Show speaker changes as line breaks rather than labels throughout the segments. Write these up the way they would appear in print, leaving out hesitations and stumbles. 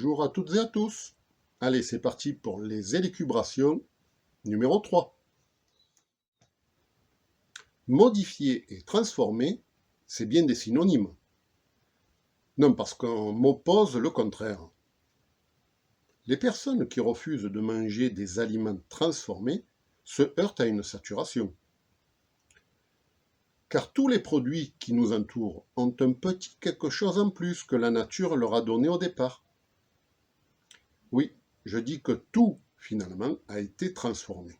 Bonjour à toutes et à tous. Allez, c'est parti pour les élucubrations numéro 3. Modifier et transformer, c'est bien des synonymes. Non, parce qu'on m'oppose le contraire. Les personnes qui refusent de manger des aliments transformés se heurtent à une saturation. Car tous les produits qui nous entourent ont un petit quelque chose en plus que la nature leur a donné au départ. Oui, je dis que tout, finalement, a été transformé.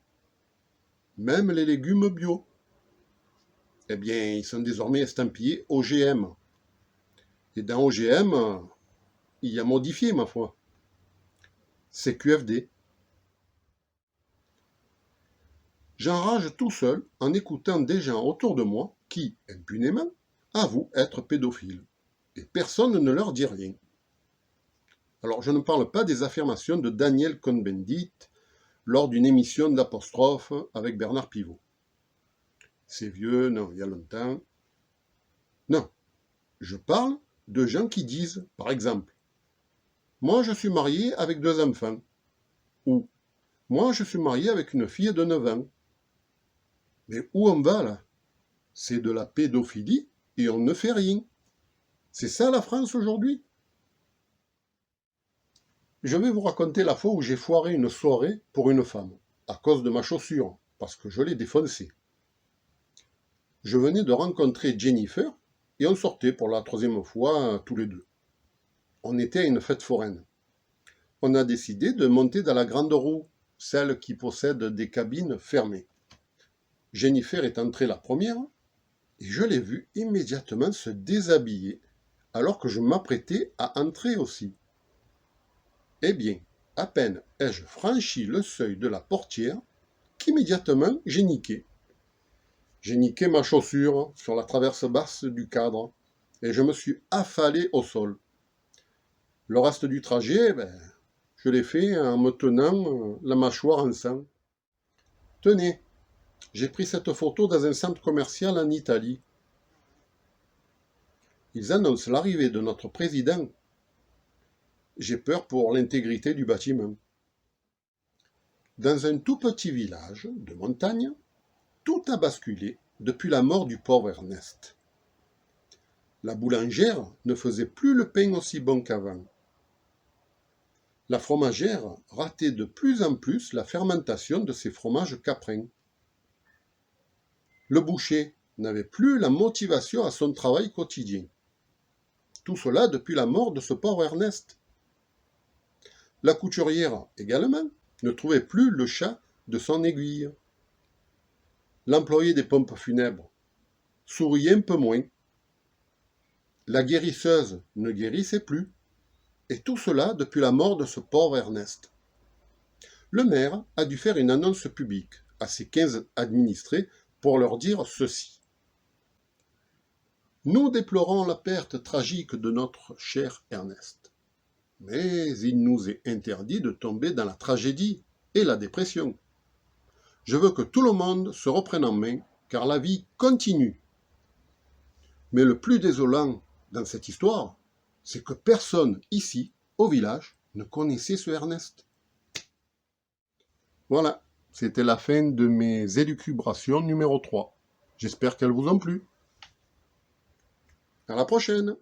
Même les légumes bio. Eh bien, ils sont désormais estampillés OGM. Et dans OGM, il y a modifié, ma foi. C'est QFD. J'enrage tout seul en écoutant des gens autour de moi qui, impunément, avouent être pédophiles. Et personne ne leur dit rien. Alors, je ne parle pas des affirmations de Daniel Cohn-Bendit lors d'une émission d'Apostrophe avec Bernard Pivot. C'est vieux, non, il y a longtemps. Non, je parle de gens qui disent, par exemple, « Moi, je suis marié avec 2 enfants » ou « Moi, je suis marié avec une fille de 9 ans ». Mais où on va, là? C'est de la pédophilie et on ne fait rien. C'est ça la France aujourd'hui? Je vais vous raconter la fois où j'ai foiré une soirée pour une femme, à cause de ma chaussure, parce que je l'ai défoncée. Je venais de rencontrer Jennifer, et on sortait pour la 3e fois tous les deux. On était à une fête foraine. On a décidé de monter dans la grande roue, celle qui possède des cabines fermées. Jennifer est entrée la première, et je l'ai vue immédiatement se déshabiller, alors que je m'apprêtais à entrer aussi. Eh bien, à peine ai-je franchi le seuil de la portière, qu'immédiatement j'ai niqué. J'ai niqué ma chaussure sur la traverse basse du cadre, et je me suis affalé au sol. Le reste du trajet, je l'ai fait en me tenant la mâchoire en sang. Tenez, j'ai pris cette photo dans un centre commercial en Italie. Ils annoncent l'arrivée de notre président. J'ai peur pour l'intégrité du bâtiment. Dans un tout petit village de montagne, tout a basculé depuis la mort du pauvre Ernest. La boulangère ne faisait plus le pain aussi bon qu'avant. La fromagère ratait de plus en plus la fermentation de ses fromages caprins. Le boucher n'avait plus la motivation à son travail quotidien. Tout cela depuis la mort de ce pauvre Ernest. La couturière, également, ne trouvait plus le chat de son aiguille. L'employé des pompes funèbres souriait un peu moins. La guérisseuse ne guérissait plus. Et tout cela depuis la mort de ce pauvre Ernest. Le maire a dû faire une annonce publique à ses 15 administrés pour leur dire ceci. Nous déplorons la perte tragique de notre cher Ernest. Mais il nous est interdit de tomber dans la tragédie et la dépression. Je veux que tout le monde se reprenne en main, car la vie continue. Mais le plus désolant dans cette histoire, c'est que personne ici, au village, ne connaissait ce Ernest. Voilà, c'était la fin de mes élucubrations numéro 3. J'espère qu'elles vous ont plu. À la prochaine!